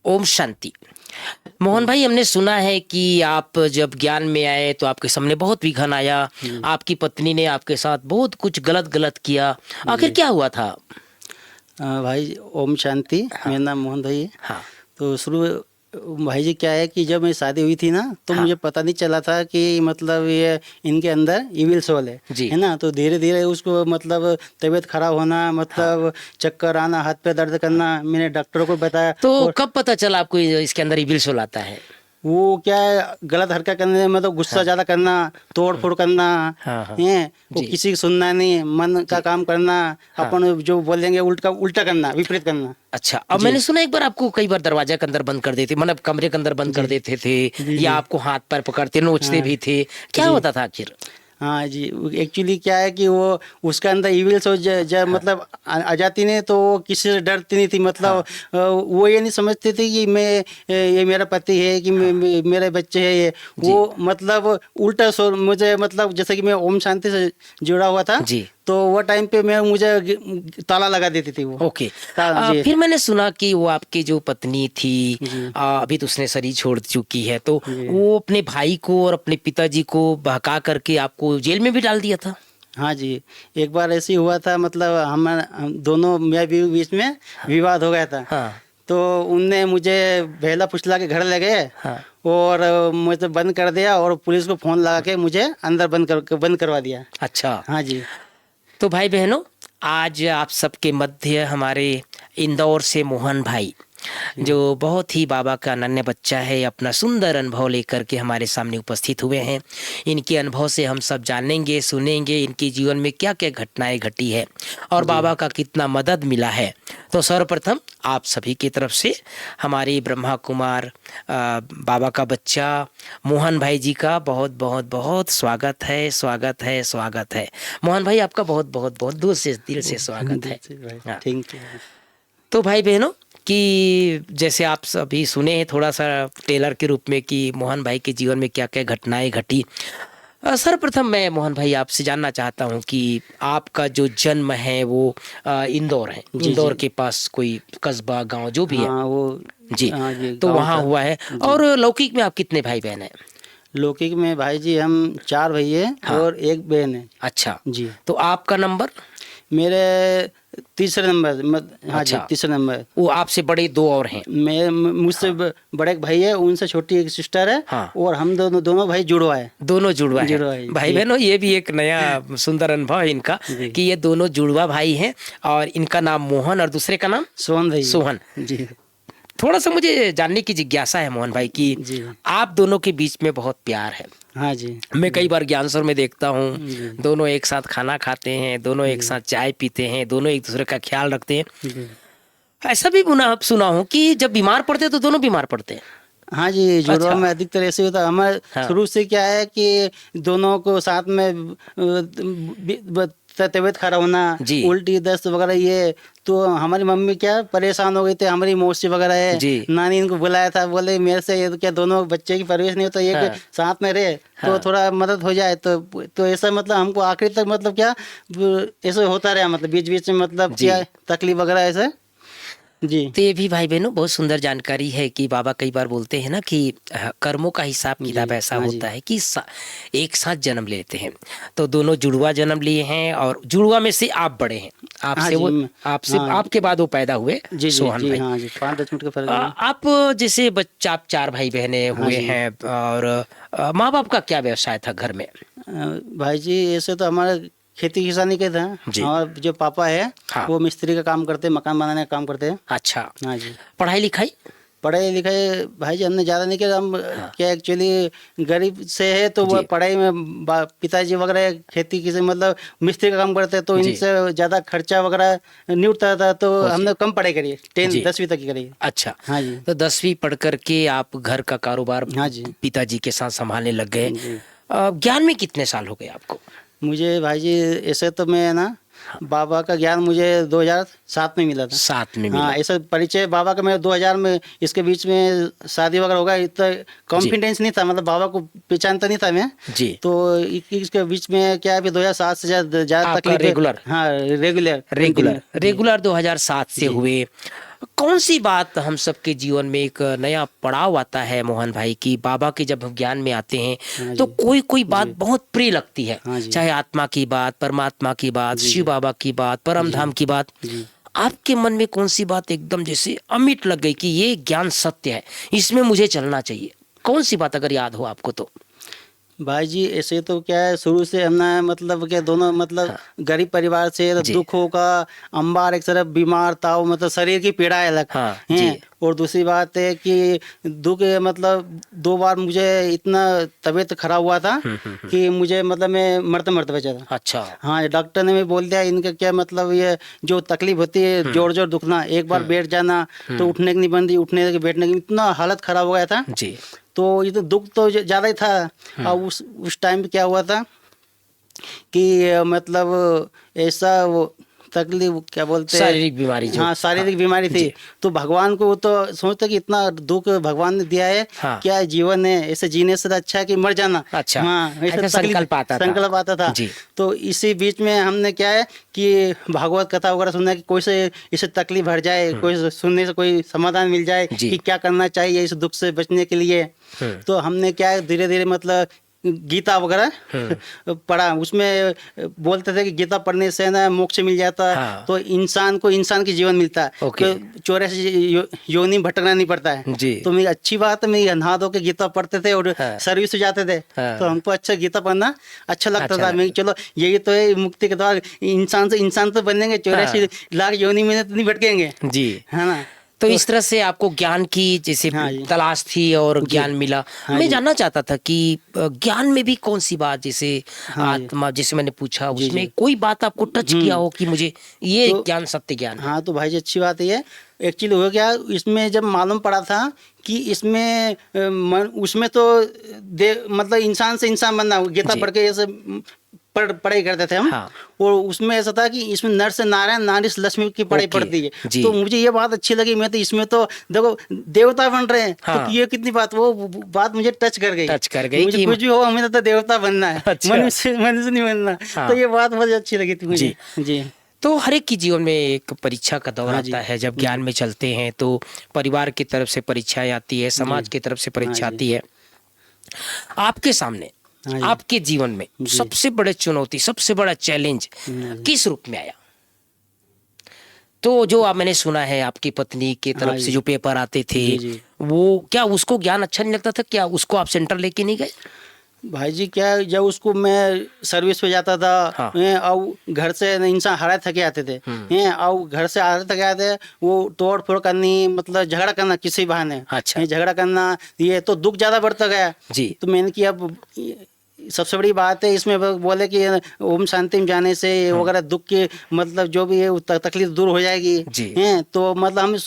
ओम शांति। मोहन भाई, हमने सुना है कि आप जब ज्ञान में आए तो आपके सामने बहुत विघन आया। जी आपकी पत्नी ने आपके साथ बहुत कुछ गलत गलत किया। आखिर जी। क्या हुआ था? भाई ओम शांति, हाँ। मेरा नाम मोहन भाई है। हाँ। तो शुरू भाई जी क्या है कि जब मेरी शादी हुई थी ना, तो हाँ मुझे पता नहीं चला था कि मतलब ये इनके अंदर इविल सोल जी। है ना। तो धीरे धीरे उसको मतलब तबीयत खराब होना, हाँ। मतलब चक्कर आना, हाथ पे दर्द करना, मैंने डॉक्टरों को बताया। तो और कब पता चला आपको इसके अंदर इविल सोल आता है? वो क्या है, गलत हरकत करने, मतलब गुस्सा हाँ। ज़्यादा करना, तोड़ फोड़ करना हाँ। हाँ है। वो जी। किसी की सुनना नहीं, मन का जी। काम करना, हाँ। अपन जो बोलेंगे उल्टा उल्टा करना, विपरीत करना। अच्छा, अब जी मैंने सुना एक बार आपको कई बार दरवाजा के अंदर बंद कर देते, मतलब कमरे के अंदर बंद जी कर देते थे, जी या जी। आपको हाथ पैर पकड़ते नोचते हाँ भी थे। क्या जी। होता था आखिर? हाँ जी, एक्चुअली क्या है कि वो उसका अंदर इविल सोच हाँ। मतलब आ जाती नहीं, तो वो किसी से डरती नहीं थी। मतलब हाँ। वो ये नहीं समझती थी कि मैं ये मेरा पति है, कि हाँ मेरे बच्चे हैं ये। जी। वो मतलब उल्टा सो मुझे, मतलब जैसे कि मैं ओम शांति से जुड़ा हुआ था, जी। तो वो टाइम पे मैं मुझे ताला लगा देती थी वो। ओके। जी फिर मैंने सुना कि वो आपकी जो पत्नी थी, जी अभी तो उसने शरीर छोड़ चुकी है, तो जी। वो अपने भाई को और अपने पिताजी को बहका करके आपको जेल में भी डाल दिया था। हाँ जी, एक बार ऐसे ही हुआ था। मतलब हम दोनों मियाँ बीवी बीच में विवाद हो गया था। हाँ। तो उनने मुझे बेहला फुसला के घर ले गए, हाँ। और मुझे बंद कर दिया, और पुलिस को फ़ोन लगा के मुझे अंदर बंद करवा दिया। अच्छा। हाँ जी तो भाई बहनों, आज आप सबके मध्य हमारे इंदौर से मोहन भाई, जी जो बहुत ही बाबा का अनन्य बच्चा है, अपना सुंदर अनुभव लेकर के हमारे सामने उपस्थित हुए हैं। इनके अनुभव से हम सब जानेंगे, सुनेंगे इनके जीवन में क्या क्या घटनाएं घटी है और जी बाबा का कितना मदद मिला है। तो सर्वप्रथम आप सभी की तरफ से हमारे ब्रह्मा कुमार बाबा का बच्चा मोहन भाई जी का बहुत बहुत बहुत स्वागत है, स्वागत है, स्वागत है। मोहन भाई, आपका बहुत बहुत बहुत दूर से दिल से स्वागत है। भाई, हाँ। Thank you. तो भाई बहनों, कि जैसे आप सभी सुने हैं थोड़ा सा टेलर के रूप में कि मोहन भाई के जीवन में क्या क्या घटनाएं घटी। सर्वप्रथम मैं मोहन भाई आपसे जानना चाहता हूं कि आपका जो जन्म है वो इंदौर है, जी इंदौर जी। के पास कोई कस्बा गांव जो भी है। हाँ वो, जी। हाँ जी, तो गाँव वहाँ था। हुआ है। जी, और लौकिक में आप कितने भाई बहन हैं? लौकिक में भाई जी हम 4 भाई हैं हाँ। और एक बहन है। अच्छा। जी, तो आपका नंबर? मेरे तीसरे नंबर हाँ जी, अच्छा। तीसरे नंबर। वो आपसे बड़े दो और हैं? मुझसे हाँ। बड़े एक भाई है, उनसे छोटी एक सिस्टर है, हाँ। और हम दोनों दोनों भाई जुड़वा है। दोनों जुड़वा है। जुड़वा है भाई जी बहनों, ये भी एक नया सुंदर अनुभव है इनका जी। कि ये दोनों जुड़वा भाई हैं और इनका नाम मोहन और दूसरे का नाम सोहन भाई सोहन। जी थोड़ा सा मुझे जानने की जिज्ञासा है मोहन भाई कि जी। आप दोनों के बीच में बहुत प्यार है। हाँ जी मैं कई बार ज्ञानसर में देखता हूँ, जी दोनों एक साथ खाना खाते हैं, दोनों एक जी साथ चाय पीते हैं, दोनों एक दूसरे का ख्याल रखते हैं। जी। ऐसा भी सुना हूँ कि जब बीमार पड़ते हैं तो दोनों बीमार पड़ते हैं। हाँ जी, जुड़वा अच्छा। में अधिकतर ऐसे होता है। हमारे हाँ। शुरू से क्या है कि दोनों को साथ में तबीयत खराब होना, जी। उल्टी दस्त वगैरह, ये तो हमारी मम्मी क्या परेशान हो गई थी। हमारी मौसी वगैरह है, जी। नानी इनको बुलाया था, बोले मेरे से ये क्या दोनों बच्चे की परवरिश नहीं होता, ये हाँ। साथ में रहे तो हाँ। थोड़ा मदद हो जाए। तो ऐसा मतलब हमको आखिरी तक मतलब क्या ऐसे होता रहा, मतलब बीच बीच में मतलब जी। क्या तकलीफ वगैरह ऐसे। जी तो ये भी भाई बहनों बहुत सुंदर जानकारी है कि बाबा कई बार बोलते हैं ना कि कर्मों का हिसाब जी। किताब ऐसा हाँ होता जी है कि एक साथ जन्म लेते हैं। तो दोनों जुड़वा जन्म लिए हैं और जुड़वा में से आप बड़े हैं। हाँ आपसे जी। वो आपसे हाँ आपके बाद वो पैदा हुए जी जी सोहन जी। भाई। हाँ जी, 5-10 मिनट का फर्क है। आप जैसे बच्चा, आप 4 भाई बहने हाँ हुए जी। हैं और माँ बाप का क्या व्यवसाय था घर में? भाई जी ऐसे तो हमारा खेती किसानी के था। जी। हमारे जो पापा है हाँ। वो मिस्त्री का काम करते हैं, मकान बनाने का काम करते हैं। अच्छा। हाँ जी। पढ़ाई लिखाई? पढ़ाई लिखाई भाई जी हमने ज़्यादा नहीं किया। हम हाँ। क्या एक्चुअली गरीब से है, तो वो जी। पढ़ाई में पिताजी वगैरह खेती किसी मतलब मिस्त्री का काम करते हैं, तो जी। इनसे ज़्यादा खर्चा वगैरह नहीं उठता था, तो हो जी। हमने कम पढ़ाई करी है, 10 जी। 10वीं तक की करी है। अच्छा। हाँ जी। तो 10वीं पढ़ करके आप घर का कारोबार हाँ जी पिताजी के साथ संभालने लग गए। जी। ज्ञान में कितने साल हो गए आपको? मुझे भाई जी ऐसे तो मैं ना, बाबा का ज्ञान मुझे 2007 में मिला था। 7 में हाँ, मिला। ऐसा परिचय बाबा का मेरा 2000 में। इसके बीच में शादी वगैरह होगा, इतना जी। कॉन्फिडेंस नहीं था, मतलब बाबा को पहचानता नहीं था मैं। जी। तो इसके बीच में क्या है, अभी 2007 से ज़्यादा आपका तकलीफ। रेगुलर हाँ, रेगुलर रेगुलर कंटिन्यू जी रेगुलर 2007 से जी हुए। कौन सी बात हम सबके जीवन में एक नया पड़ाव आता है मोहन भाई की बाबा के जब हम ज्ञान में आते हैं हाँ तो जी। कोई कोई बात बहुत प्रिय लगती है, हाँ जी। चाहे आत्मा की बात, परमात्मा की बात, जी, शिव जी। बाबा की बात, परम धाम की बात। जी। आपके मन में कौन सी बात एकदम जैसे अमिट लग गई कि ये ज्ञान सत्य है, इसमें मुझे चलना चाहिए? कौन सी बात अगर याद हो आपको तो? भाई जी ऐसे तो क्या है, शुरू से हम ना मतलब क्या दोनों मतलब गरीब परिवार से, तो जी। दुख होगा, अंबार एक तरफ बीमार था, वो मतलब शरीर की पीड़ा है अलग हाँ, हैं। जी। और दूसरी बात है कि दुख मतलब 2 बार मुझे इतना तबीयत खराब हुआ था कि मुझे मतलब मैं मरते मरते बचा था। अच्छा। हाँ, डॉक्टर ने भी बोल दिया इनका क्या मतलब ये जो तकलीफ होती है जोर जोर दुखना, एक बार बैठ जाना तो उठने की नहीं बनती, उठने की बैठने की, इतना हालत खराब हो गया था। जी। तो ये तो दुख तो ज़्यादा ही था। और उस टाइम पे क्या हुआ था कि मतलब ऐसा वो तकलीफ क्या बोलते हैं, शारीरिक बीमारी जो। हाँ शारीरिक बीमारी थी। जी। तो भगवान को वो तो सोचते कि इतना दुख भगवान ने दिया है, हाँ। क्या जीवन है, ऐसे जीने से अच्छा है कि मर जाना। अच्छा, हाँ, ऐसा ऐसे संकल्प आता था। संकल्प आता था। जी। तो इसी बीच में हमने क्या है कि भागवत कथा वगैरह सुना कि कोई से इसे तकलीफ हट जाए, कोई सुनने से कोई समाधान मिल जाए जी। कि क्या करना चाहिए इस दुख से बचने के लिए। तो हमने क्या है धीरे धीरे मतलब गीता वगैरह पढ़ा, उसमें बोलते थे कि गीता पढ़ने से ना मोक्ष मिल जाता है। हाँ। तो इंसान को इंसान की जीवन मिलता है, ओके। तो 84 योनि भटकना नहीं पड़ता है। जी। तो मेरी अच्छी बात है, मेरी नहा धो के गीता पढ़ते थे और हाँ। सर्विस से जाते थे। हाँ। तो हमको अच्छा गीता पढ़ना अच्छा लगता अच्छा था। मैं चलो यही तो है मुक्ति के द्वार, इंसान से इंसान तो बनेंगे, 84 लाख योनि में तो नहीं भटकेंगे, जी। है ना। तो इस तरह से आपको ज्ञान की जैसे हाँ जी। तलाश थी और जी। ज्ञान मिला। हाँ मैं जी। जानना चाहता था कि ज्ञान में भी कौन सी बात, जैसे हाँ जी। आत्मा, जैसे मैंने पूछा जी, उसमें जी। कोई बात आपको टच किया हो कि मुझे ये तो- ज्ञान सत्य ज्ञान है? हाँ तो भाई जी अच्छी बात है ये। एक्चुअली हो गया इसमें जब मालूम पड़ा था कि इसमें उसमें तो मतलब इंसान से इंसान बनना, गीता जी। पढ़ के ऐसे पढ़ाई करते थे हम। हाँ। और उसमें ऐसा था कि इसमें नर से नारायण, नारी से लक्ष्मी की पढ़ाई ओके। पड़ती है। जी। तो मुझे ये बात अच्छी लगी, मैं तो इसमें तो देखो देवता बन रहे हैं। हाँ। तो ये कितनी बात, वो बात मुझे टच कर गई। टच कर गई मुझे कि कुछ भी हो, हमें तो देवता बनना है, अच्छा। मनुष्य मनुष्य नहीं बनना। हाँ। तो ये बात मुझे अच्छी लगी थी मुझे। जी। तो हर एक की जीवन में एक परीक्षा का दौर हाँ जी। आता है। जब ज्ञान में चलते हैं तो परिवार की तरफ से परीक्षाएं आती है, समाज की तरफ से परीक्षा हाँ जी। आती है। आपके सामने, हाँ जी। आपके जीवन में जी। सबसे बड़े चुनौती, सबसे बड़ा चैलेंज हाँ जी। किस रूप में आया? तो जो आप, मैंने सुना है आपकी पत्नी की तरफ हाँ से जी। जो पेपर आते थे, जी, जी। वो क्या उसको ज्ञान अच्छा नहीं लगता था? क्या उसको आप सेंटर लेके नहीं गए? भाई जी क्या है, जब उसको मैं सर्विस पे जाता था, हाँ। और घर से इंसान हारे थके आते थे, और घर से हारे थके आते, वो तोड़ फोड़ करनी, मतलब झगड़ा करना किसी बहाने। अच्छा। ये झगड़ा करना, ये तो दुख ज़्यादा बढ़ता गया। जी। तो मैंने किया अब सबसे बड़ी बात है इसमें बोले कि ओम शांति में जाने से वगैरह दुख की मतलब जो भी है वो तकलीफ दूर हो जाएगी। जी। हैं तो मतलब हम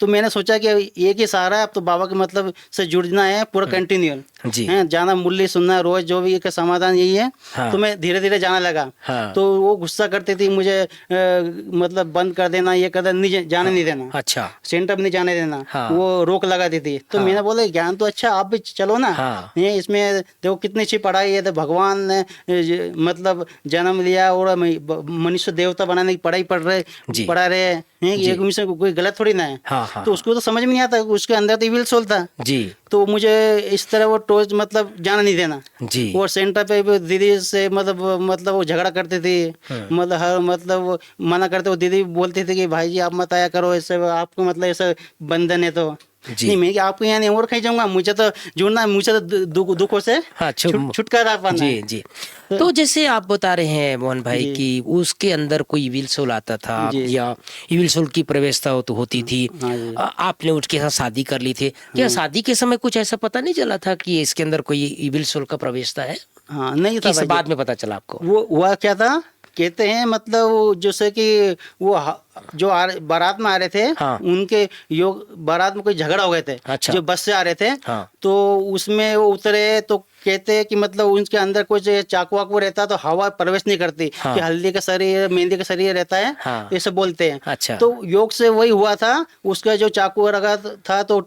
तो मैंने सोचा कि एक ही सहारा है अब तो बाबा के मतलब से जुड़ना है पूरा कंटिन्यू। जी। हैं जाना, मुरली सुनना रोज, जो भी का समाधान यही है। हाँ। तो मैं धीरे धीरे जाने लगा। हाँ। तो वो गुस्सा करती थी मुझे, मतलब बंद कर देना, ये कर देना, नहीं जाने नहीं देना, अच्छा। सेंटर में नहीं जाने देना। हाँ। वो रोक लगा दी थी। तो हाँ। मैंने बोला ज्ञान तो अच्छा, आप भी चलो ना। हाँ। ये इसमें देखो कितनी अच्छी पढ़ाई है। तो भगवान ने मतलब जन्म लिया और मनुष्य देवता बनाने की पढ़ाई जी। पढ़ा रहे हैं। जी। एक मिशन कोई गलत थोड़ी ना है। हाँ, हाँ, तो उसको तो समझ में नहीं आता, उसके अंदर तो इविल सोल था। जी। तो मुझे इस तरह वो टोच मतलब जाना नहीं देना। जी। वो सेंटर पे भी दीदी से मतलब वो झगड़ा करते थे, मतलब हर मतलब वो मना करते, वो दीदी बोलती थी कि भाई जी आप मत आया करो, ऐसे आपको मतलब ऐसा बंधन है। तो जी। नहीं, मैं कि आपको यहाँ नहीं और कहीं जाऊंगा, मुझे तो जुड़ना है, मुझे तो दुखों से हाँ, छुटकारा पाना जी। है। जी। तो जैसे आप बता रहे हैं मोहन भाई जी। कि उसके अंदर कोई इविल सोल आता था, जी। या इविल सोल की प्रवेशता तो होती थी। हाँ जी। आपने उसके साथ शादी कर ली थी, क्या शादी के समय कुछ ऐसा पता नहीं चला था कि इसके अंदर कोई इविल सोल का प्रवेशता है? हाँ नहीं था किस भाई। बाद में पता चला आपको? वो हुआ क्या था, कहते हैं मतलब वो जैसे कि वो जो बारात में आ रहे थे, हाँ। उनके योग बारात में कोई झगड़ा हो गए थे। अच्छा। जो बस से आ रहे थे, हाँ। तो उसमें वो उतरे तो कहते हैं कि मतलब उनके अंदर कुछ चाकू वाकू रहता तो हवा प्रवेश नहीं करती। हाँ। कि हल्दी का शरीर, मेहंदी का शरीर रहता है, हाँ। ऐसे बोलते हैं। अच्छा। तो योग से वही हुआ था, उसका जो चाकू रखा था तो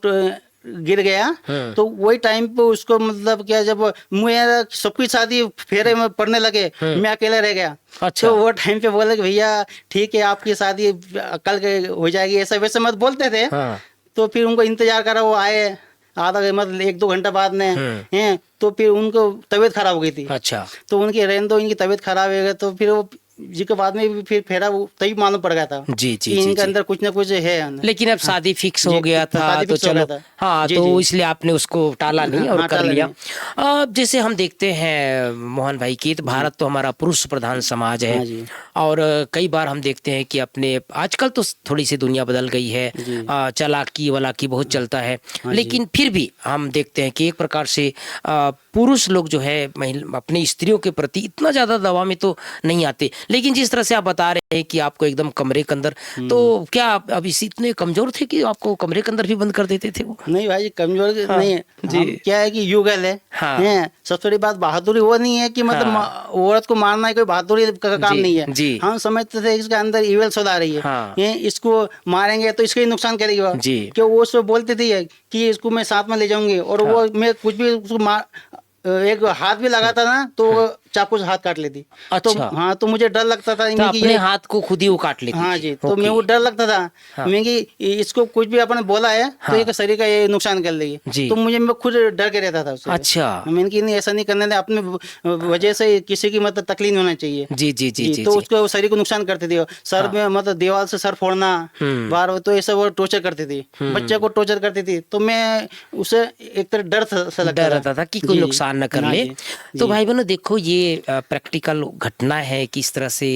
गिर गया तो वही टाइम पे उसको मतलब क्या, जब मेरा सबकी शादी फेरे में पड़ने लगे, मैं अकेला रह गया। अच्छा। तो वो टाइम पे बोले कि भैया ठीक है आपकी शादी कल हो जाएगी, ऐसा वैसे मत बोलते थे। हाँ। तो फिर उनको इंतजार करा, वो आए आधा मतलब 1-2 घंटा बाद में हैं, तो फिर उनको तबीयत खराब हो गई थी। अच्छा। तो उनकी रहने दो, इनकी तबीयत खराब हो गई, तो फिर वो जी के बाद में भी फिर फेरा तभी मालूम पड़ गया था जी जी कि जी इनके जी। अंदर कुछ ना कुछ है। लेकिन अब शादी फिक्स हो गया था शादी तो फिक्स हो चलो, गया था। हाँ, जी, तो जी। इसलिए आपने उसको टाला नहीं और हाँ, कर टाला लिया। नहीं। अब जैसे हम देखते हैं मोहन भाई की, तो भारत तो हमारा पुरुष प्रधान समाज है। हाँ जी। और कई बार हम देखते हैं कि अपने आजकल तो थोड़ी सी दुनिया बदल गई है, जी। चालाकी वालाकी बहुत चलता है, हाँ जी। लेकिन फिर भी हम देखते हैं कि एक प्रकार से पुरुष लोग जो है अपनी स्त्रियों के प्रति इतना ज़्यादा दबाव में तो नहीं आते। लेकिन जिस तरह से आप बता रहे हैं कि आपको एकदम कमरे के अंदर, तो क्या आप अभी से इतने कमजोर थे कि आपको कमरे के अंदर भी बंद कर देते थे वो? नहीं भाई कमजोर हाँ, नहीं है जी। हम क्या है कि युगल है। हाँ। हैं, सबसे बड़ी बात बहादुरी वो नहीं है कि मतलब हाँ। औरत को मारना कोई बहादुरी का काम जी, नहीं है। जी। हम समझते थे इसके अंदर इवल सोल आ रही है। हाँ। इसको मारेंगे तो इसका ही नुकसान करेगी वो। जी। क्यों वो उसको बोलती थी कि इसको मैं साथ में ले जाऊंगी, और हाँ। वो मैं कुछ भी उसको एक हाथ भी लगाता ना तो वो चाकू से हाथ काट लेती। तो अच्छा। हाँ, तो मुझे डर लगता था तो कि अपने ये हाथ को खुद ही वो काट लेती हाँ थी। जी, तो ओके। मैं वो डर लगता था। हाँ। मैं कि इसको कुछ भी अपने बोला है तो हाँ। ये शरीर का ये नुकसान कर लेगी। जी। तो मैं खुद डर के रहता था उससे। अच्छा। मैंने कि नहीं ऐसा नहीं करने दे, अपने वजह से किसी की मतलब तकलीफ नहीं होना चाहिए। जी जी जी जी तो जी। उसको शरीर को नुकसान करती थी, सर हाँ। में मतलब दीवार से सर फोड़ना बार, तो ऐसा वो टॉर्चर करती थी, बच्चे को टॉर्चर करती थी। तो मैं उसे एक तरह डर सा लगता डर रहता था कि कोई जी, नुकसान न कर हाँ ले। जी, तो जी। भाई बहनों देखो, ये प्रैक्टिकल घटना है कि इस तरह से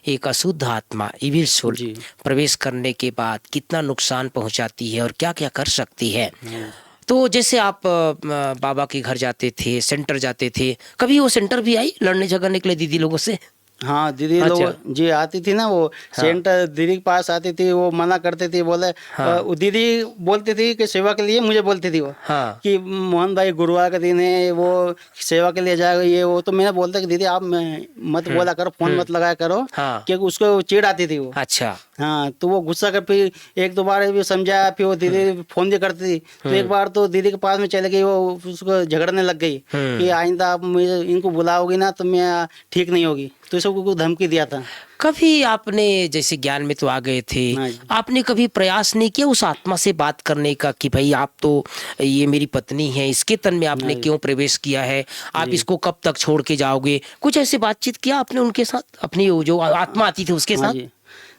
एक अशुद्ध आत्मा इविल सोल जी। प्रवेश करने के बाद कितना नुकसान पहुंचाती है और क्या क्या कर सकती है। हाँ। तो जैसे आप बाबा के घर जाते थे, सेंटर जाते थे, कभी वो सेंटर भी आई लड़ने झगड़ने के लिए दीदी लोगों से? हाँ, दीदी अच्छा। लोग जी आती थी ना, वो हाँ। सेंटर दीदी के पास आती थी, वो मना करती थी, बोले हाँ। वो दीदी बोलती थी कि सेवा के लिए मुझे बोलती थी वो हाँ। कि मोहन भाई गुरुवार का दिन है, वो सेवा के लिए जाएगा ये वो। तो मैंने बोलता कि दीदी आप मत बोला करो, फोन मत लगाया करो, हाँ। क्योंकि उसको चिढ़ आती थी वो। अच्छा। हाँ, तो वो गुस्सा कर, फिर 1-2 बार भी समझाया, फिर वो दीदी फोन भी करती थी। तो एक बार तो दीदी के पास में चले गई, वो उसको झगड़ने लग गई कि आइंदा आप मुझे इनको बुलाओगी ना तो मैं ठीक नहीं होगी, तो इसको धमकी दिया था। कभी आपने जैसे ज्ञान में तो आ गए थे, हाँ जी। आपने कभी प्रयास नहीं किया उस आत्मा से बात करने का कि भाई आप तो, ये मेरी पत्नी है, इसके तन में आपने जी। क्यों प्रवेश किया है, आप जी। इसको कब तक छोड़ के जाओगे? कुछ ऐसे बातचीत किया आपने उनके साथ, अपनी वो जो आत्मा आती थी उसके हाँ साथ? जी।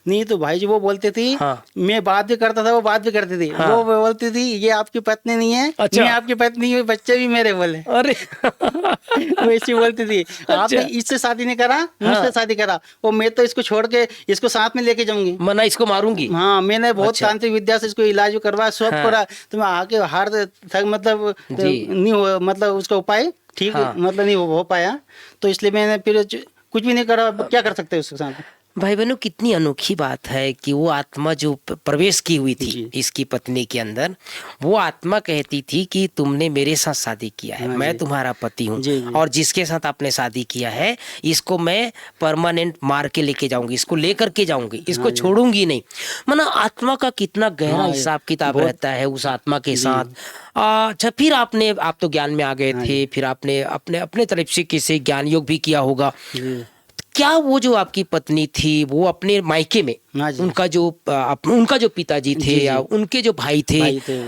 नहीं तो भाई जी वो बोलती थी, हाँ। मैं बात भी करता था, वो बात भी करती थी। हाँ। वो बोलती थी ये आपकी पत्नी नहीं है। अच्छा। मैं आपकी पत्नी हूँ, बच्चे भी मेरे बोले। अरे वो ऐसी बोलती थी, आपने इससे शादी नहीं करा, मुझसे शादी करा, और मैं तो इसको छोड़ के इसको साथ में लेके जाऊंगी। मना इसको मारूंगी। हाँ, मैंने बहुत अच्छा। तांत्रिक विद्या से इसको इलाज भी करवाया, सब हाँ। करा, तो मैं आके हार तक मतलब जी। नहीं हुआ, मतलब उसका उपाय ठीक हाँ। मतलब नहीं हो पाया। तो इसलिए मैंने फिर कुछ भी नहीं करा, अब क्या कर सकते हैं उसके साथ। भाई बहनों, कितनी अनोखी बात है कि वो आत्मा जो प्रवेश की हुई थी जी। इसकी पत्नी के अंदर, वो आत्मा कहती थी कि तुमने मेरे साथ शादी किया है, हाँ मैं जी। तुम्हारा पति हूँ, जी, जी। और जिसके साथ आपने शादी किया है इसको मैं परमानेंट मार के लेके जाऊंगी, इसको लेकर के जाऊंगी, इसको छोड़ूंगी नहीं। माना आत्मा का कितना गहरा हाँ, हिसाब किताब बहुत- रहता है उस आत्मा के साथ। अच्छा, फिर आप तो ज्ञान में आ गए हाँ थे, फिर आपने अपने अपने तरफ से किसी ज्ञान योग भी किया होगा। जी। क्या वो जो आपकी पत्नी थी वो अपने मायके में हाँ जी। उनका जो पिताजी थे जी, जी। या उनके जो भाई थे, भाई थे।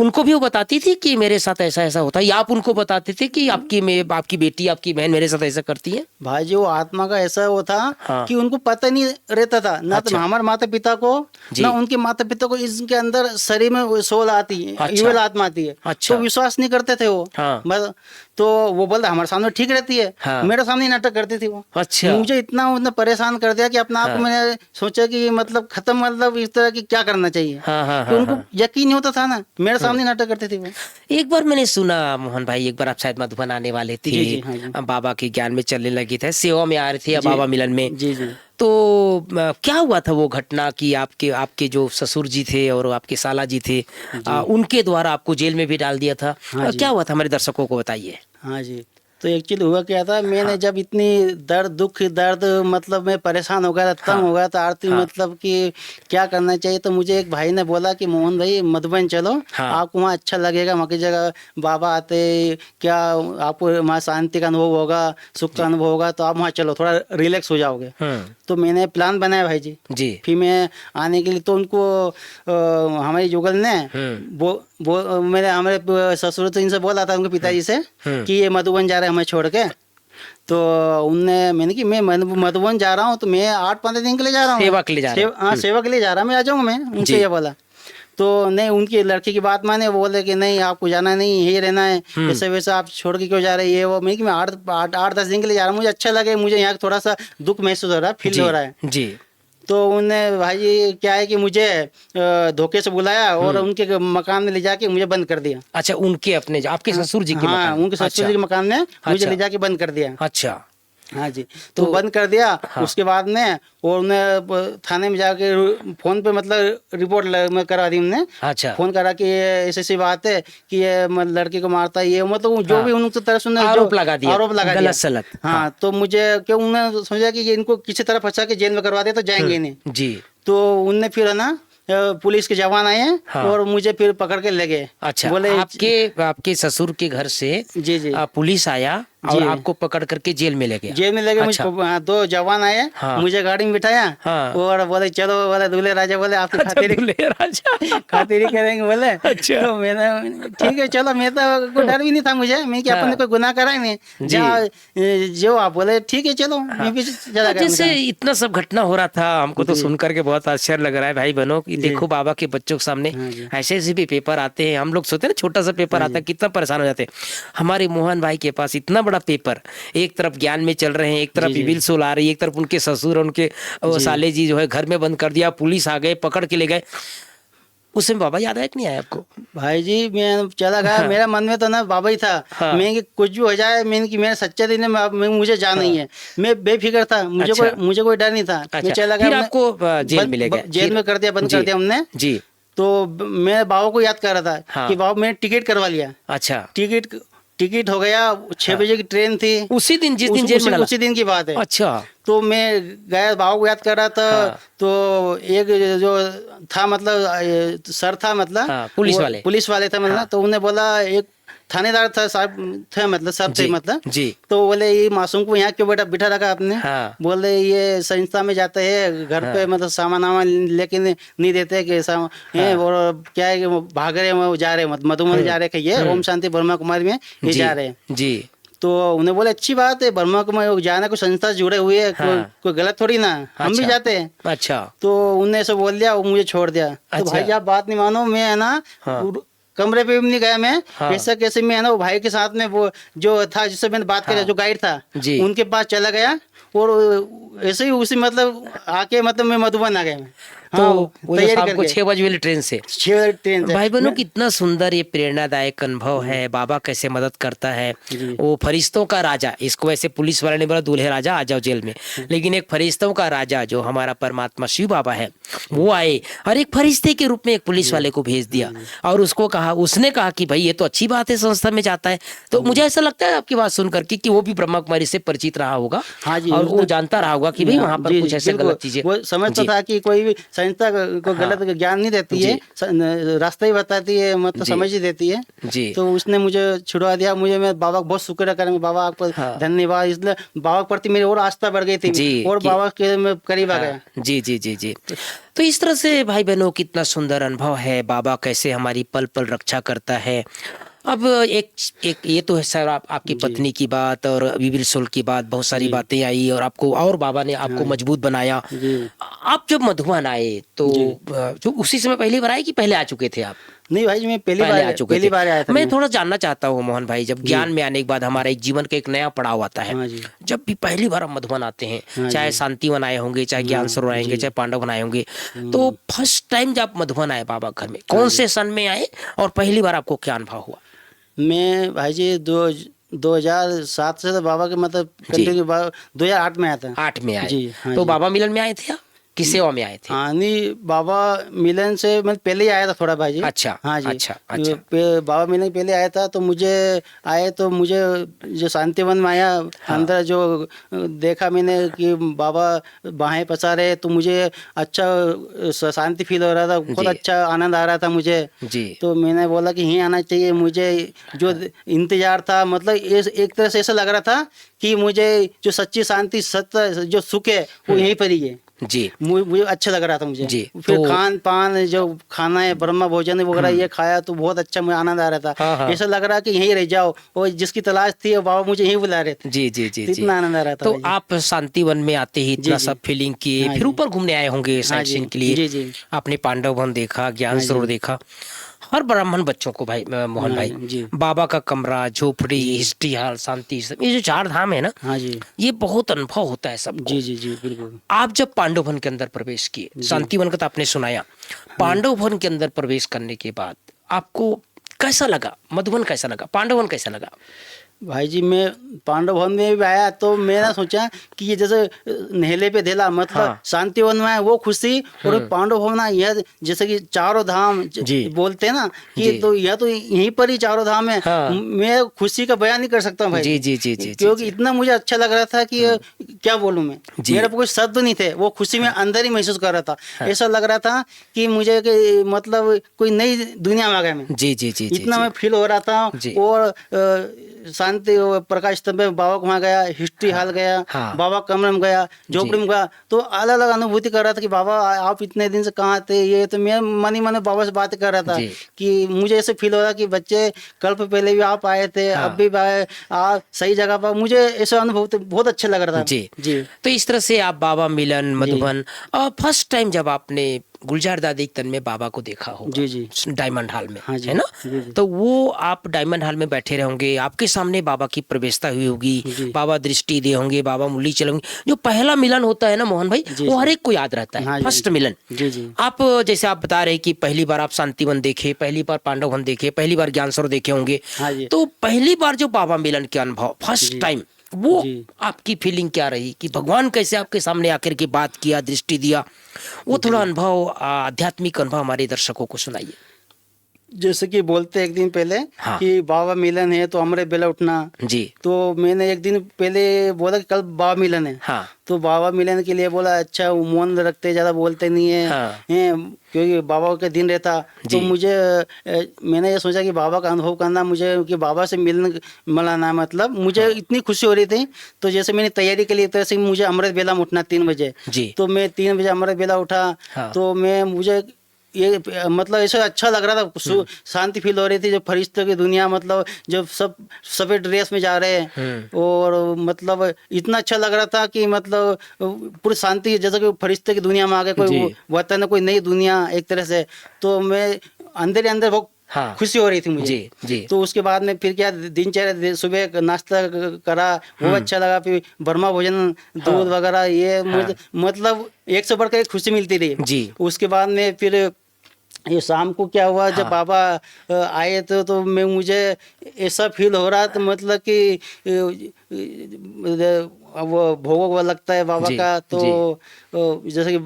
उनको भी वो बताती थी कि मेरे साथ ऐसा ऐसा होता है, या आप उनको बताते थे कि आपकी बेटी, आपकी बहन मेरे साथ ऐसा करती है? भाई जी वो आत्मा का ऐसा वो था हाँ। कि उनको पता नहीं रहता था ना। अच्छा। तो हमारे माता पिता को जी। ना उनके माता पिता को इसके अंदर शरीर में वो सोल आती है, अच्छा। ईविल आत्मा आती है। अच्छा। तो विश्वास नहीं करते थे वो। हाँ। बस तो वो बोलता हमारे सामने ठीक रहती है, हाँ। मेरे सामने ही नाटक करती थी वो। अच्छा। मुझे इतना परेशान कर दिया कि अपना आप को हाँ। मैंने सोचा कि मतलब खत्म, मतलब इस तरह की क्या करना चाहिए। हाँ, हाँ, कि हाँ, उनको हाँ। यकीन नहीं होता था ना, मेरे सामने ही नाटक करती थी वो। एक बार मैंने सुना मोहन भाई, एक बार आप शायद मधुबन आने वाले थे, जी, जी, हाँ जी। बाबा के ज्ञान में चलने लगे थे, सेवा में आ रहे थे या जी। बाबा मिलन में। जी, जी। तो क्या हुआ था वो घटना कि आपके जो ससुर जी थे और आपके साला जी थे, उनके द्वारा आपको जेल में भी डाल दिया था? हाँ जी। क्या हुआ था, हमारे दर्शकों को बताइए। हाँ जी। तो एक्चुअली हुआ क्या था, मैंने जब इतनी दर्द मतलब मैं परेशान हो गया था, तंग हो गया था आरती, मतलब कि क्या करना चाहिए। तो मुझे एक भाई ने बोला कि मोहन भाई मधुबन चलो, आपको वहाँ अच्छा लगेगा, वहाँ की जगह बाबा आते, क्या आपको वहाँ शांति का अनुभव होगा, सुख का अनुभव होगा, तो आप वहाँ चलो, थोड़ा रिलैक्स हो जाओगे। तो मैंने प्लान बनाया भाई जी। फिर मैं आने के लिए, तो उनको हमारी जुगल ने मैंने हमारे ससुर तो इनसे बोला था, उनके पिताजी से कि ये मधुबन जा रहे हैं हमें छोड़ के। तो उनने मैंने कि मैं मधुबन जा रहा हूँ, तो मैं 8-15 दिन के लिए जा रहा हूँ, सेवा के लिए जा रहा हूँ। हाँ, सेवा के लिए जा रहा हूँ, मैं आ जाऊँगा। मैं उनसे ये बोला, तो नहीं, उनकी लड़की की बात माने, वो बोले कि नहीं आपको जाना नहीं, यही रहना है, ऐसे वैसे आप छोड़ के क्यों जा रहे हैं, ये वो। मैं कि मैं 8-10 दिन के लिए जा रहा हूँ, मुझे अच्छा लगे, मुझे यहाँ थोड़ा सा दुख महसूस हो रहा है, फील हो रहा है जी। तो उन्हें भाई जी क्या है कि मुझे धोखे से बुलाया और उनके मकान में ले जाके मुझे बंद कर दिया। अच्छा, उनके अपने आपके ससुर जी के हाँ, मकान? उनके ससुर जी के मकान में मुझे ले जाके बंद कर दिया। अच्छा, हाँ जी, तो बंद कर दिया। उसके बाद में और उन्हें थाने में जाके फोन पे मतलब रिपोर्ट में करा दी उन्होंने। अच्छा, फोन करा कि ये ऐसी बात है कि ये लड़के को मारता है, ये मतलब जो भी उनकी तरफ से आरोप लगा दिया, गलत सलत। हाँ, तो मुझे क्यों उन्होंने समझा कि ये इनको किसी तरह फंसा के जेल में करवा दे तो जाएंगे नहीं जी। तो उनने फिर है ना पुलिस के जवान आए और मुझे फिर पकड़ के ले गए। अच्छा, बोले आपके ससुर के घर से जी पुलिस आया और आपको पकड़ करके जेल में ले गया? जेल में ले गए। अच्छा। मुझे 2 जवान आए, मुझे गाड़ी में बिठाया और बोले चलो, बोले दूल्हे राजा, बोले आपकी खातिरी करेंगे, बोले। अच्छा। तो मैंने ठीक है चलो, मैं तो कोई डर भी नहीं था मुझे, मैं क्या अपने कोई गुनाह करा ही नहीं, जो आप बोले ठीक है चलो, मैं भी चला गया। जैसे इतना सब घटना हो रहा था, हमको तो सुनकर के बहुत आश्चर्य लग रहा है भाई बहनों कि देखो बाबा के बच्चों के सामने ऐसे ऐसे भी पेपर आते हैं। हम लोग सोचते हैं ना छोटा सा पेपर आता है कितना परेशान हो जाते हैं। हमारे मोहन भाई के पास इतना बड़ा पेपर, एक तरफ ज्ञान में चल रहे हैं, एक तरफ बिबिल सोल आ रही है, एक तरफ उनके ससुर और उनके साले जी जो है घर में बंद कर दिया, पुलिस आ गए पकड़ के ले गए। उस समय बाबा याद आया कि नहीं आया आपको? भाई जी मैं चला गया, मेरा मन में तो ना बाबा ही था। मैं कि कुछ भी हो जाए, मैं कि मेरा सच्चा दिन है, मुझे जाना ही है। मैं बेफिक्र था, मुझे कोई डर नहीं था। मैं चला गया। फिर आपको जेल में ले गए? जेल में कर दिया, बंद कर दिया हमने जी। तो मैं बाबा को याद कर रहा था कि बाबा मैंने टिकट करवा लिया। अच्छा, टिकट हो गया, 6 बजे की ट्रेन थी उसी दिन, जिस दिन जेल में उसी दिन की बात है। अच्छा। तो मैं गया, बाबा को याद कर रहा था। तो एक जो था मतलब सर था, मतलब पुलिस वाले थे मतलब। तो उन्हें बोला, एक थानेदार था, साहब थे मतलब, सब थे मतलब जी। तो बोले ये मासूम को यहाँ क्यों बिठा रखा आपने? बोले ये संस्था में जाते हैं, घर पे मतलब सामान लेके नहीं देते कि और क्या है कि वो भाग रहे, वो जा रहे मधुबन जा रहे, ये ओम शांति ब्रह्मा कुमारी में ये जा रहे हैं जी। तो उन्हें बोले अच्छी बात है, ब्रह्मा कुमारी जाना, कोई संस्था से जुड़े हुए है, कोई गलत थोड़ी ना, हम भी जाते हैं। अच्छा। तो उन्हें ऐसे बोल दिया, वो मुझे छोड़ दिया। तो भाई आप बात नहीं मानो, मैं है ना कमरे पे भी नहीं गया मैं। ऐसा कैसे मैं है ना वो भाई के साथ में, वो जो था जिससे मैंने बात करी, जो गाइड था उनके पास चला गया और ऐसे ही उसी मतलब आके मतलब मैं मधुबन आ गया। तो शाम को 6 बजे वाली ट्रेन से भाई बहनों, कितना सुंदर ये प्रेरणादायक अनुभव है। बाबा कैसे मदद करता है। वो फरिश्तों का राजा, इसको ऐसे पुलिस वाले ने बोला दूल्हे राजा आ जाओ जेल में, लेकिन एक फरिश्तों का राजा जो हमारा परमात्मा शिव बाबा है वो आए और एक फरिश्ते के रूप में एक पुलिस वाले को भेज दिया और उसने कहा कि भाई ये तो अच्छी बात है, संस्था में जाता है। तो मुझे ऐसा लगता है आपकी बात सुन करके कि वो भी ब्रह्मा कुमारी से परिचित रहा होगा और वो जानता रहा होगा कि भाई वहाँ पर कुछ ऐसे गलत चीजें, वो समझता था कि कोई भी संस्था को गलत ज्ञान नहीं देती है, रास्ता ही बताती है, मतलब समझ ही देती है जी। तो उसने मुझे छुड़वा दिया। मैं बाबा को बहुत शुक्र करेंगे, बाबा आपको धन्यवाद। इसलिए बाबा के प्रति मेरी और आस्था बढ़ गई थी और बाबा के मैं करीब आ गया। जी जी जी जी। तो इस तरह से भाई बहनों कितना सुंदर अनुभव है, बाबा कैसे हमारी पल पल रक्षा करता है। अब एक ये तो है सर आपकी पत्नी की बात और बिबिल सोल की बात, बहुत सारी बातें आई और आपको और बाबा ने आपको मजबूत बनाया। आप जब मधुबन आए तो जो उसी समय पहली बार आए कि पहले आ चुके थे आप? नहीं भाई, मैं पहली बार आया था। मैं थोड़ा जानना चाहता हूँ मोहन भाई, जब ज्ञान में आने के बाद हमारा एक जीवन का एक नया पड़ाव आता है, जब भी पहली बार हम मधुबन आते हैं, चाहे शांतिवन आए होंगे, चाहे ज्ञान सरोवर आएंगे, चाहे पांडवन आए होंगे, तो फर्स्ट टाइम जब मधुबन आए बाबा घर में, कौन से सन में आए और पहली बार आपको क्या अनुभव हुआ? मैं भाई जी 2007 से तो बाबा के मतलब कंटिन्यू 2008 में आया था। 8 में आए जी। तो बाबा मिलन में आए थे आप? किस सेवा में आए थे? हाँ नहीं, बाबा मिलन से मैं पहले ही आया था थोड़ा भाई जी। अच्छा, हाँ जी, अच्छा, अच्छा। बाबा मिलन पहले आया था, तो मुझे जो शांतिवन में आया, हाँ। अंदर जो देखा मैंने कि बाबा बाहें पसारे, तो मुझे अच्छा शांति फील हो रहा था, बहुत जी। अच्छा आनंद आ रहा था मुझे। जी। तो मैंने बोला कि यहीं आना चाहिए मुझे। जो इंतजार था, मतलब एक तरह से ऐसा लग रहा था कि मुझे जो सच्ची शांति, सत्य जो सुख है वो यहीं पर ही है। जी। मुझे अच्छा लग रहा था मुझे। जी, फिर तो खान पान जो खाना है, ब्रह्मा भोजन वगैरह ये खाया, तो बहुत अच्छा मुझे आनंद आ रहा था। हाँ, हाँ। ऐसा लग रहा कि यहीं रह जाओ, और जिसकी तलाश थी वो बाबा मुझे यहीं बुला रहे थे। जी, जी, जी, तो जी। इतना आनंद आ रहा था तो भाई जी। आप शांतिवन में आते ही इतना जी, सब फीलिंग किए, हाँ फिर जी। ऊपर घूमने आए होंगे हाँ साइट जी, सीइंग के लिए। जी, जी। आपने पांडव वन देखा, ज्ञान हाँ सरोवर जी। देखा। हर ब्राह्मण बच्चों को भाई मोहन हाँ भाई, जी। बाबा का कमरा, झोपड़ी, जी। हिस्ट्री हॉल, शांति सब, ये जो 4 धाम है ना, हाँ जी। ये बहुत अनुभव होता है सबको। जी, जी, जी, बिल्कुल। आप जब पांडव वन के अंदर प्रवेश किए, जी। शांतिवन का तो आपने सुनाया, पांडव वन के अंदर प्रवेश करने के बाद आपको कैसा लगा? मधुबन कैसा लगा? पांडव वन कैसा लगा? भाई जी, मैं पांडव वन में भी आया, तो मैंने सोचा कि ये जैसे नहेले पे धेला, मतलब हाँ। शांतिवन में है वो खुशी, और पांडव भवन है, यह जैसे कि चारों धाम जी। बोलते हैं ना कि जी। तो यह तो यहीं पर ही चारों धाम है। हाँ। मैं खुशी का बयान नहीं कर सकता हूँ भाई जी, जी, जी, जी, जी, क्योंकि जी। इतना मुझे अच्छा लग रहा था कि क्या बोलूँ मैं। जी। मेरे पास कोई शब्द नहीं थे, वो खुशी में अंदर ही महसूस कर रहा था। ऐसा लग रहा था कि मुझे मतलब कोई नई दुनिया में आ गया मैं। जी, जी, जी, जी, इतना जी। मैं फील हो रहा था। जी। और शांति प्रकाश स्तंभ में बाबा को वहाँ गया, हिस्ट्री हॉल गया, हाँ। बाबा कमरे में गया, झोपड़ी में गया, तो अलग अलग अनुभूति कर रहा था कि बाबा आप इतने दिन से कहाँ थे। ये तो मैं मन ही मन बाबा से बात कर रहा था जी। कि मुझे ऐसे फील हो रहा कि बच्चे कल पहले भी आप आए थे, हाँ। अब भी आए, आप सही जगह पर। मुझे ऐसा अनुभव तो बहुत अच्छा लग रहा था। जी। जी। तो इस तरह से आप बाबा मिलन, मधुबन, और फर्स्ट टाइम जब आपने गुलजार दादी तन में बाबा को देखा होगा, जी, जी। डायमंड हॉल में, हाँ जी। है ना? जी, जी। तो वो आप डायमंड हॉल में बैठे रहोगे, आपके सामने बाबा की प्रवेशता हुई होगी, जी। बाबा दृष्टि दे होंगे, बाबा मुरली चलेंगे। जो पहला मिलन होता है ना मोहन भाई, जी, वो हर जी। एक को याद रहता हाँ है, जी, फर्स्ट मिलन। जी, जी। आप जैसे आप बता रहे कि पहली बार आप शांतिवन देखे, पहली बार पांडव वन देखे, पहली बार ज्ञान सरोवर देखे होंगे, हाँ जी। तो पहली बार जो बाबा मिलन के अनुभव, फर्स्ट जी। टाइम, वो जी। आपकी फीलिंग क्या रही कि भगवान कैसे आपके सामने आकर के बात किया, दृष्टि दिया? वो थोड़ा अनुभव, आध्यात्मिक अनुभव हमारे दर्शकों को सुनाइए। जैसे कि बोलते एक दिन पहले हाँ। कि बाबा मिलन है तो अमृत बेला उठना। जी। तो मैंने एक दिन पहले बोला कि कल बाबा मिलन है। हाँ। तो बाबा मिलन के लिए बोला अच्छा, वो मौन रखते, ज़्यादा बोलते नहीं है, हाँ। क्योंकि बाबा का दिन रहता। तो जी। मुझे मैंने ये सोचा कि बाबा का अनुभव करना मुझे, कि बाबा से मिलाना, मतलब मुझे इतनी खुशी हो रही थी। तो जैसे मैंने तैयारी के लिए, तरह से मुझे अमृत बेला में उठना 3 बजे। जी। तो मैं 3 बजे अमृत बेला उठा। हाँ। तो मुझे ये मतलब ऐसा अच्छा लग रहा था, शांति फील हो रही थी। जो फरिश्तों की दुनिया, मतलब जब सब सफेद ड्रेस में जा रहे हैं, और मतलब इतना अच्छा लग रहा था कि मतलब पूरी शांति, जैसे कि फरिश्ते की दुनिया में आ गए, कोई वतन है, कोई नई दुनिया एक तरह से। तो मैं अंदर ही अंदर बहुत हाँ। खुशी हो रही थी मुझे। जी, जी। तो उसके बाद में फिर क्या दिनचर्या, सुबह नाश्ता करा, वो अच्छा लगा। फिर ब्रह्मा भोजन, दूध वगैरह, ये मुझे मतलब एक से बढ़कर एक खुशी मिलती रही। जी। उसके बाद में फिर ये शाम को क्या हुआ, जब बाबा आए तो मुझे ऐसा फील हो रहा था, मतलब कि वो भोग लगता है बाबा का। तो जैसे कि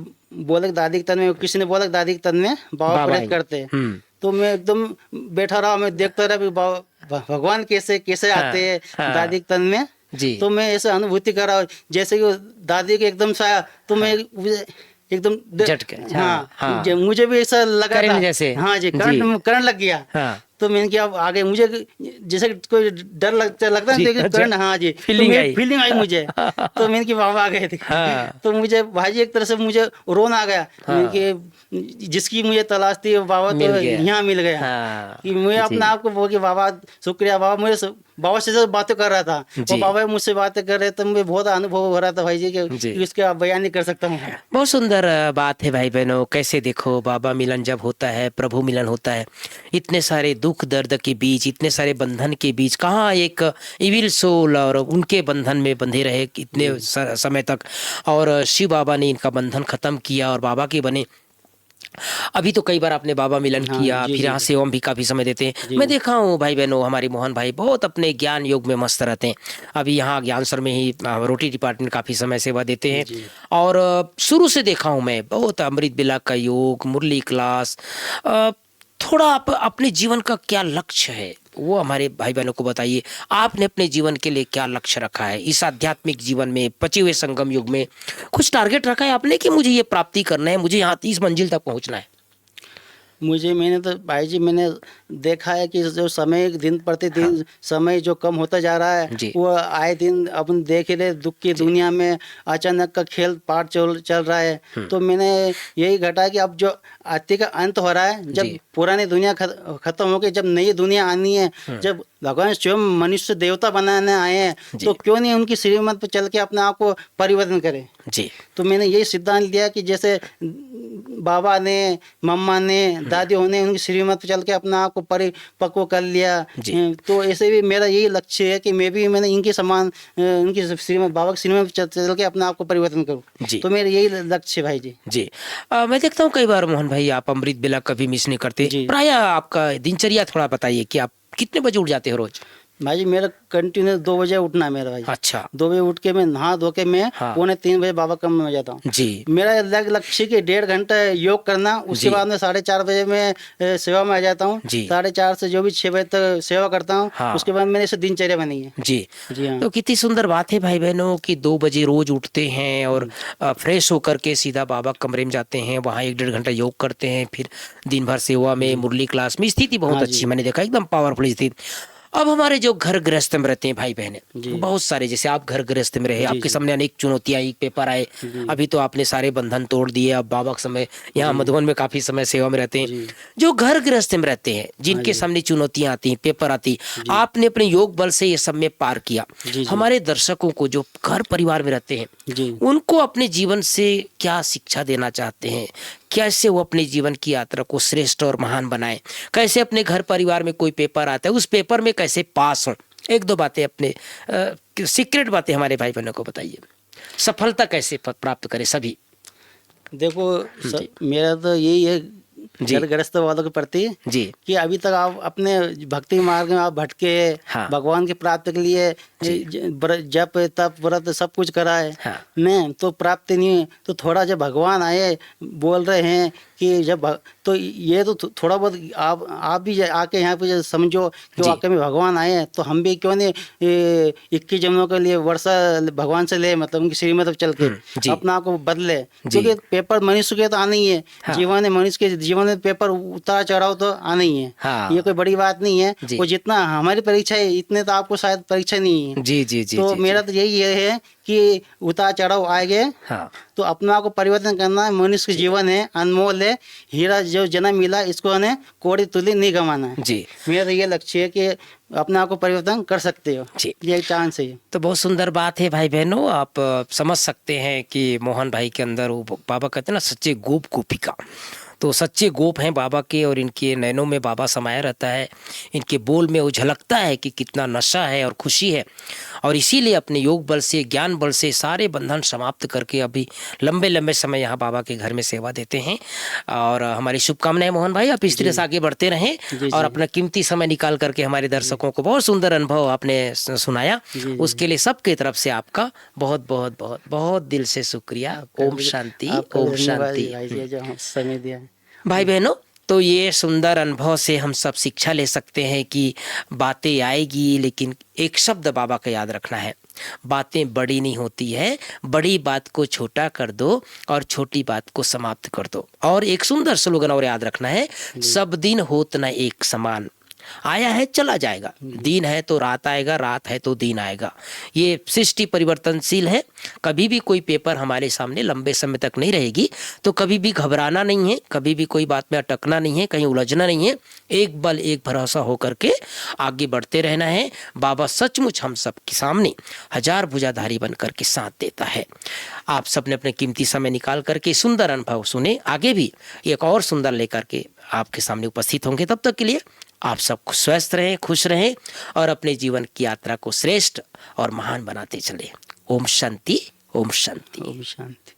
बोले दादी के तन में, किसी ने बोला दादी के तन में बाबा प्रेत करते हैं। तो मैं एकदम बैठा रहा, मैं देखता रहा भगवान कैसे आते हैं दादी के तन में। तो मैं ऐसे अनुभूति कर रहा हूँ जैसे कि दादी के एकदम सा, तो मैं एकदम झट के। हाँ। मुझे भी ऐसा लगा था जैसे। हाँ जी, करंट लग गया। तो मैंने क्या आगे, मुझे जैसे कोई डर लगता है करंट। हाँ जी, फीलिंग आई मुझे। तो मैंने कि बाबा आ गए थे। तो मुझे भाई एक तरह से मुझे रोना आ गया कि जिसकी मुझे तलाश थी बाबा तो यहाँ मिल गया। कि मैं अपने आप को बोल कि बाबा शुक्रिया, बाबा मुझे बाबा से बातें कर रहा था, वो बाबा मुझसे बातें कर रहे, तो मुझे बहुत अनुभव हो रहा था भाई जी कि इसके बयान नहीं कर सकता हूँ। बहुत सुंदर बात है भाई बहनों। कैसे देखो, बाबा मिलन जब होता है, प्रभु मिलन होता है, इतने सारे दुख दर्द के बीच, इतने सारे बंधन के बीच, कहाँ एक इविल सोल और उनके बंधन में बंधे रहे इतने समय तक, और शिव बाबा ने इनका बंधन खत्म किया और बाबा के बने। अभी तो कई बार आपने बाबा मिलन हाँ, किया, जी, फिर जी, यहाँ जी। सेवा में भी काफी समय देते हैं। जी। मैं देखा हूँ भाई बहनों, हमारे मोहन भाई बहुत अपने ज्ञान योग में मस्त रहते हैं। अभी यहाँ ज्ञान सर में ही रोटी डिपार्टमेंट काफी समय सेवा देते हैं। जी। और शुरू से देखा हूँ मैं बहुत अमृत बिला का योग, मुरली क्लास। थोड़ा आप अपने जीवन का क्या लक्ष्य है वो हमारे भाई बहनों को बताइए। आपने अपने जीवन के लिए क्या लक्ष्य रखा है इस आध्यात्मिक जीवन में, पचे हुए संगम युग में? कुछ टारगेट रखा है आपने कि मुझे ये प्राप्ति करना है, मुझे यहाँ इस मंजिल तक पहुँचना है? मैंने तो भाई जी मैंने देखा है कि जो समय दिन प्रतिदिन समय जो कम होता जा रहा है, जी। वो आए दिन अपन देख ही रहे, दुख की दुनिया में अचानक का खेल पाठ चल रहा है। तो मैंने यही घटा कि अब जो अति का अंत हो रहा है, जब जी। पुरानी दुनिया खत्म हो गई, जब नई दुनिया आनी है, जब भगवान स्वयं मनुष्य देवता बनाने आए हैं, तो क्यों नहीं उनकी श्रीमत पर चल के अपने आप को परिवर्तन करें। जी। तो मैंने यही सिद्धांत लिया कि जैसे बाबा ने, मम्मा ने, दादियों ने उनकी श्रीमत पे चल के अपना आप को परिपक्व कर लिया। तो ऐसे भी मेरा यही लक्ष्य है कि मैं भी मैंने इनके समान उनकी श्रीमत, बाबा की श्रीमत पे चल के अपना आप को परिवर्तन करूँ। तो मेरा यही लक्ष्य है भाई जी। जी। मैं देखता हूँ कई बार मोहन भाई आप अमृत बेला कभी मिस नहीं करते। प्राय आपका दिनचर्या थोड़ा बताइए कि आप कितने बजे उठ जाते हो रोज? भाई जी मेरा कंटिन्यू 2 बजे उठना है मेरा भाई। अच्छा। 2 बजे उठ के मैं नहा धो के मैं 2:45 बजे बाबा कम में हो जाता हूँ। जी। मेरा लक्ष्य कि 1.5 घंटा योग करना, उसके बाद में 4:30 बजे मैं सेवा में आ जाता हूँ। 4:30 से जो भी 6 बजे तक सेवा करता हूँ। उसके बाद मैंने इसे दिनचर्या बनी है। जी। जी हाँ। तो कितनी सुंदर बात है भाई बहनों कि 2 बजे रोज उठते हैं और फ्रेश होकर के सीधा बाबा कमरे में जाते हैं, वहाँ 1-1.5 घंटा योग करते हैं, फिर दिन भर सेवा में, मुरली क्लास में। स्थिति बहुत अच्छी मैंने देखा, एकदम पावरफुल स्थिति। अब हमारे जो घर गृहस्थ में रहते हैं भाई बहने, बहुत सारे, जैसे आप घर गृहस्थ में रहे, आपके सामने अनेक चुनौतियां आई, पेपर आए, अभी तो आपने सारे बंधन तोड़ दिए, अब बाबा के समय यहाँ मधुबन में काफी समय सेवा में रहते हैं। जो घर गृहस्थ में रहते हैं, जिनके सामने चुनौतियां आती, पेपर आती, आपने अपने योग बल से ये सब में पार किया। हमारे दर्शकों को जो घर परिवार में रहते हैं, उनको अपने जीवन से क्या शिक्षा देना चाहते हैं? कैसे वो अपने जीवन की यात्रा को श्रेष्ठ और महान बनाए? कैसे अपने घर परिवार में कोई पेपर आता है, उस पेपर में कैसे पास हो? 1-2 बातें अपने सीक्रेट बातें हमारे भाई बहनों को बताइए। सफलता कैसे प्राप्त करें सभी? देखो मेरा तो यही है घर गृहस्थ वालों के प्रति जी कि अभी तक आप अपने भक्ति मार्ग में आप भटके, भगवान की प्राप्ति के लिए जप तप व्रत सब कुछ करा है, नहीं तो प्राप्ति नहीं है। तो थोड़ा जब भगवान आए बोल रहे हैं कि जब तो ये तो थोड़ा बहुत आप भी आके यहाँ पे समझो कि वाकई में भगवान आए हैं, तो हम भी क्यों नहीं 21 जन्मों के लिए वर्षा भगवान से ले, मतलब उनकी श्रीमत चल के अपना आप को बदले। क्योंकि पेपर मनुष्य के तो आना ही है, जीवन है मनुष्य के जीवन में पेपर उतार चढ़ाव तो आना ही है। ये कोई बड़ी बात नहीं है। वो जितना हमारी परीक्षा है इतने तो आपको शायद परीक्षा नहीं है। जी। तो मेरा तो यही है कि उतार चढ़ाव आएंगे, तो अपना आप को परिवर्तन करना है। मनुष्य का जीवन है, अनमोल है, हीरा जो जन्म मिला इसको हमें कोड़ी तुली नहीं गंवाना है। जी मेरा ये लक्ष्य है कि अपने आप को परिवर्तन कर सकते हो, ये चांस है। तो बहुत सुंदर बात है भाई बहनों, आप समझ सकते हैं कि मोहन भाई के अंदर वो बाबा कहते हैं ना सच्चे गोप गोपिका, तो सच्चे गोप हैं बाबा के, और इनके नैनों में बाबा समाया रहता है। इनके बोल में वो झलकता है कि कितना नशा है और खुशी है, और इसीलिए अपने योग बल से, ज्ञान बल से सारे बंधन समाप्त करके अभी लंबे लंबे समय यहाँ बाबा के घर में सेवा देते हैं। और हमारी शुभकामनाएं मोहन भाई, आप इस तरह से आगे बढ़ते रहें और अपना कीमती समय निकाल करके हमारे दर्शकों को बहुत सुंदर अनुभव आपने सुनाया, उसके लिए सबके तरफ से आपका बहुत बहुत बहुत बहुत दिल से शुक्रिया। ओम शांति, ओम शांति। भाई बहनों, तो ये सुंदर अनुभव से हम सब शिक्षा ले सकते हैं कि बातें आएगी, लेकिन एक शब्द बाबा का याद रखना है, बातें बड़ी नहीं होती है, बड़ी बात को छोटा कर दो और छोटी बात को समाप्त कर दो। और एक सुंदर स्लोगन और याद रखना है, सब दिन होत न एक समान, आया है चला जाएगा, दिन है तो रात आएगा, रात है तो दिन आएगा। ये सृष्टि परिवर्तनशील है, कभी भी कोई पेपर हमारे सामने लंबे समय तक नहीं रहेगी, तो कभी भी घबराना नहीं है, कभी भी कोई बात में अटकना नहीं है, कहीं उलझना नहीं है, एक बल एक भरोसा होकर के आगे बढ़ते रहना है। बाबा सचमुच हम सब के सामने हजार भुजाधारी बनकर के साथ देता है। आप सबने अपने कीमती समय निकाल करके सुंदर अनुभव सुने, आगे भी एक और सुंदर लेकर के आपके सामने उपस्थित होंगे। तब तक के लिए आप सब स्वस्थ रहें, खुश रहें और अपने जीवन की यात्रा को श्रेष्ठ और महान बनाते चले। ओम शांति, ओम शांति, ओम शांति।